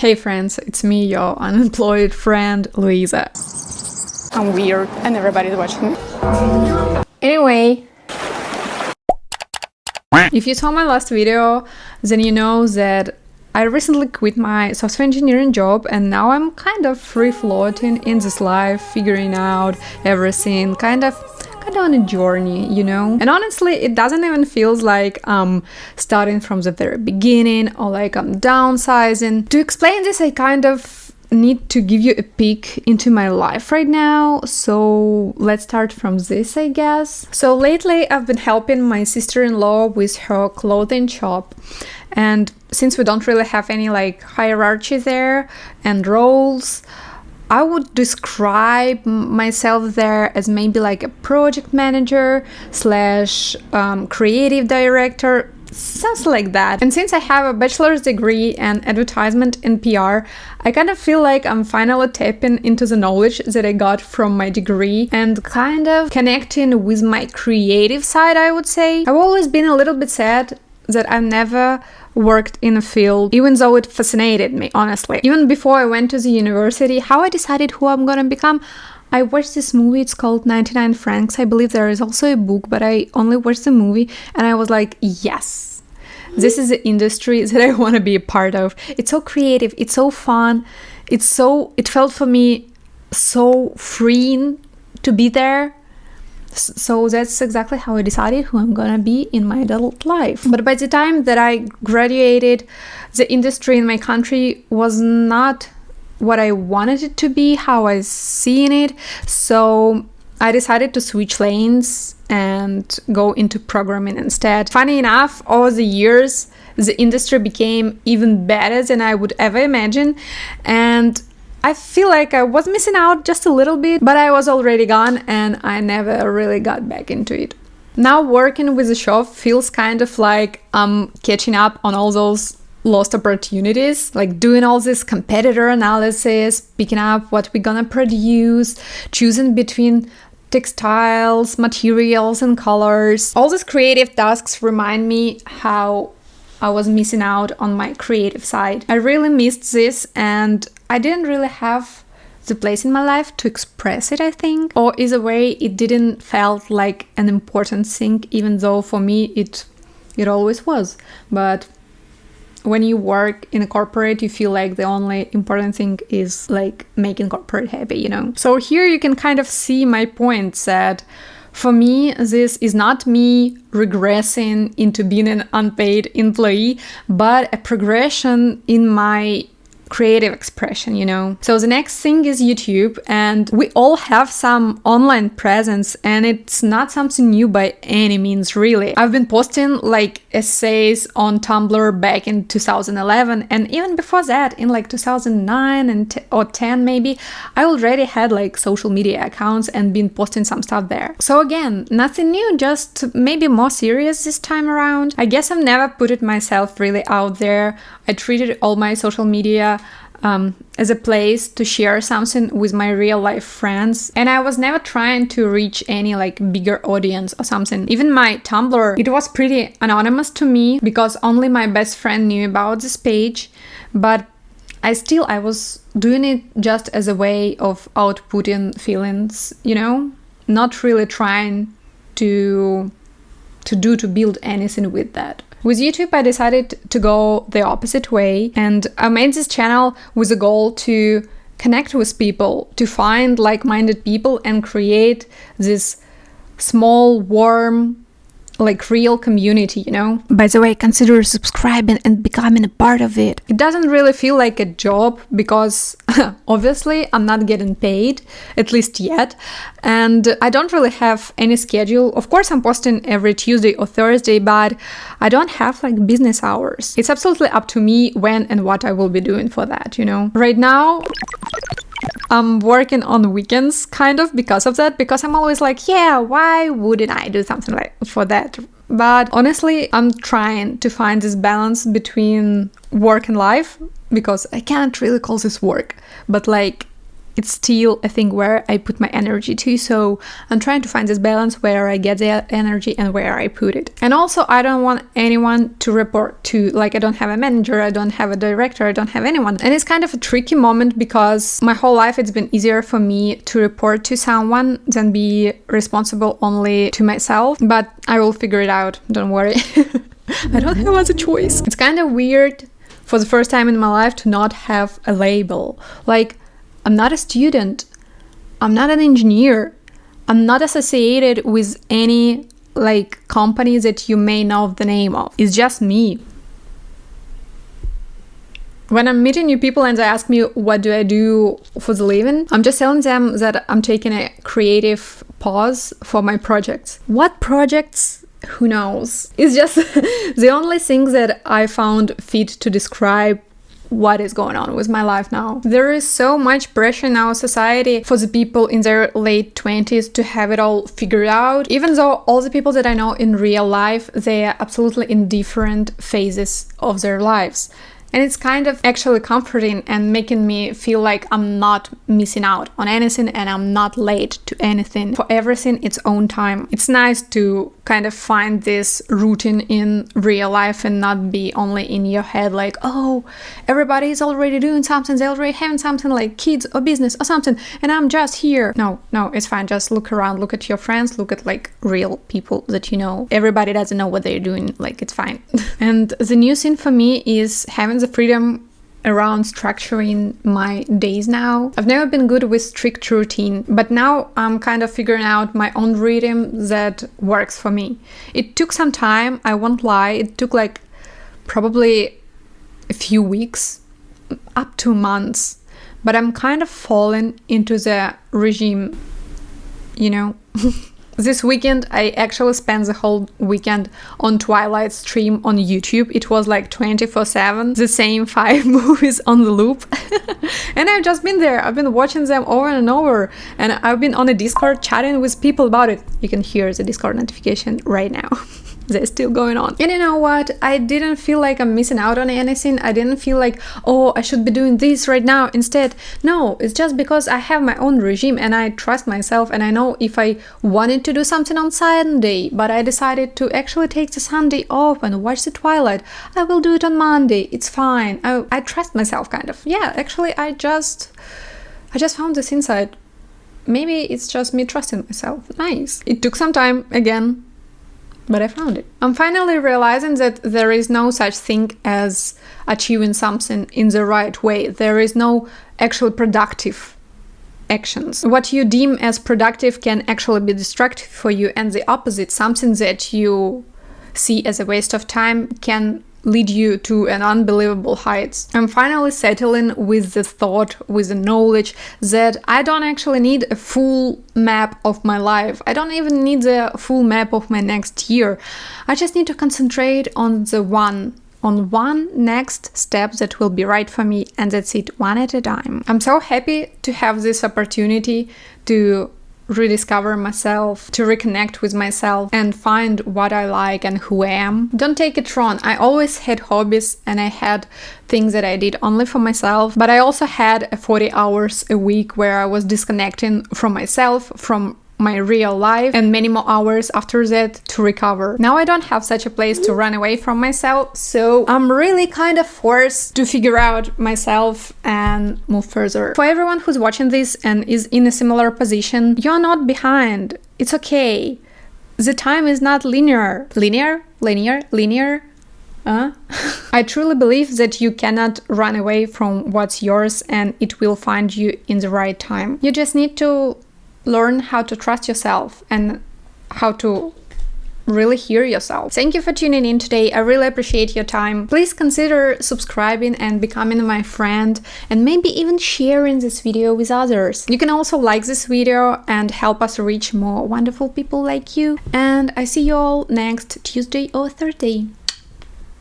Hey friends, it's me, your unemployed friend, Luisa. I'm weird and everybody's watching me. Anyway, if you saw my last video, then you know that I recently quit my software engineering job and now I'm kind of free-floating in this life, figuring out everything, kind of on a journey, you know? And honestly, it doesn't even feel like I'm starting from the very beginning or like I'm downsizing. To explain this, I kind of need to give you a peek into my life right now. So let's start from this, I guess. So lately I've been helping my sister-in-law with her clothing shop. And since we don't really have any like hierarchy there and roles, I would describe myself there as maybe like a project manager slash creative director, something like that. And since I have a bachelor's degree and advertisement in PR, I kind of feel like I'm finally tapping into the knowledge that I got from my degree and kind of connecting with my creative side, I would say. I've always been a little bit sad that I've never worked in a field, even though it fascinated me, honestly. Even before I went to the university, how I decided who I'm gonna become, I watched this movie, it's called 99 Francs. I believe there is also a book, but I only watched the movie and I was like, yes, this is the industry that I want to be a part of. It's so creative, it's so fun, it felt for me so freeing to be there. So that's exactly how I decided who I'm gonna be in my adult life. But by the time that I graduated, the industry in my country was not what I wanted it to be, how I seen it. So I decided to switch lanes and go into programming instead. Funny enough, over the years, the industry became even better than I would ever imagine. And I feel like I was missing out just a little bit, but I was already gone and I never really got back into it. Now working with the shop feels kind of like I'm catching up on all those lost opportunities, like doing all this competitor analysis, picking up what we're gonna produce, choosing between textiles, materials, and colors. All these creative tasks remind me how I was missing out on my creative side. I really missed this and I didn't really have the place in my life to express it, I think. Or either way, it didn't felt like an important thing, even though for me it always was. But when you work in a corporate, you feel like the only important thing is like making corporate happy, you know? So here you can kind of see my point that for me, this is not me regressing into being an unpaid employee, but a progression in my creative expression, you know? So the next thing is YouTube, and we all have some online presence and it's not something new by any means, really. I've been posting like essays on Tumblr back in 2011, and even before that, in like 2009 or 10 maybe, I already had like social media accounts and been posting some stuff there. So again, nothing new, just maybe more serious this time around. I guess I've never put it myself really out there. I treated all my social media as a place to share something with my real life friends, and I was never trying to reach any like bigger audience or something. Even my Tumblr, it was pretty anonymous to me because only my best friend knew about this page, but I was doing it just as a way of outputting feelings, you know, not really trying to build anything with that. With YouTube, I decided to go the opposite way, and I made this channel with a goal to connect with people, to find like-minded people and create this small, warm, like real community, you know? By the way, consider subscribing and becoming a part of it. It doesn't really feel like a job because obviously I'm not getting paid, at least yet, and I don't really have any schedule. Of course, I'm posting every Tuesday or Thursday, but I don't have like business hours. It's absolutely up to me when and what I will be doing for that, you know? Right now, I'm working on weekends kind of because of that, because I'm always like, yeah, why wouldn't I do something like for that? But honestly, I'm trying to find this balance between work and life, because I can't really call this work, but like it's still a thing where I put my energy to. So I'm trying to find this balance where I get the energy and where I put it. And also, I don't want anyone to report to. Like, I don't have a manager, I don't have a director, I don't have anyone. And it's kind of a tricky moment because my whole life it's been easier for me to report to someone than be responsible only to myself. But I will figure it out, don't worry. I don't have other choice. It's kind of weird for the first time in my life to not have a label. Like, I'm not a student, I'm not an engineer, I'm not associated with any like company that you may know the name of. It's just me. When I'm meeting new people and they ask me what do I do for the living, I'm just telling them that I'm taking a creative pause for my projects. What projects? Who knows? It's just the only thing that I found fit to describe what is going on with my life now. There is so much pressure in our society for the people in their late 20s to have it all figured out, even though all the people that I know in real life, they are absolutely in different phases of their lives. And it's kind of actually comforting and making me feel like I'm not missing out on anything and I'm not late to anything. For everything its own time. It's nice to kind of find this routine in real life and not be only in your head like, oh, everybody is already doing something, they're already having something like kids or business or something, and I'm just here. No, it's fine. Just look around, look at your friends, look at like real people that you know. Everybody doesn't know what they're doing, like it's fine. And the new thing for me is having the freedom around structuring my days now. I've never been good with strict routine, but now I'm kind of figuring out my own rhythm that works for me. It took some time, I won't lie. It took like probably a few weeks, up to months, but I'm kind of falling into the regime, you know. This weekend, I actually spent the whole weekend on Twilight stream on YouTube. It was like 24/7, the same 5 movies on the loop. And I've just been there. I've been watching them over and over. And I've been on a Discord chatting with people about it. You can hear the Discord notification right now. They're still going on. And you know what? I didn't feel like I'm missing out on anything. I didn't feel like, oh, I should be doing this right now instead. No, it's just because I have my own regime and I trust myself, and I know if I wanted to do something on Sunday, but I decided to actually take the Sunday off and watch the Twilight, I will do it on Monday. It's fine. I trust myself, kind of. Yeah, actually, I just found this insight. Maybe it's just me trusting myself. Nice. It took some time, again, but I found it. I'm finally realizing that there is no such thing as achieving something in the right way. There is no actual productive actions. What you deem as productive can actually be destructive for you, and the opposite, something that you see as a waste of time, can lead you to an unbelievable heights. I'm finally settling with the thought, with the knowledge that I don't actually need a full map of my life. I don't even need the full map of my next year. I just need to concentrate on one next step that will be right for me, and that's it, one at a time. I'm so happy to have this opportunity to rediscover myself, to reconnect with myself and find what I like and who I am. Don't take it wrong, I always had hobbies and I had things that I did only for myself, but I also had 40 hours a week where I was disconnecting from myself, from my real life, and many more hours after that to recover. Now I don't have such a place to run away from myself, so I'm really kind of forced to figure out myself and move further. For everyone who's watching this and is in a similar position, you're not behind. It's okay. The time is not linear. Linear? I truly believe that you cannot run away from what's yours, and it will find you in the right time. You just need to learn how to trust yourself and how to really hear yourself. Thank you for tuning in today. I really appreciate your time. Please consider subscribing and becoming my friend, and maybe even sharing this video with others. You can also like this video and help us reach more wonderful people like you. And I see you all next Tuesday or Thursday.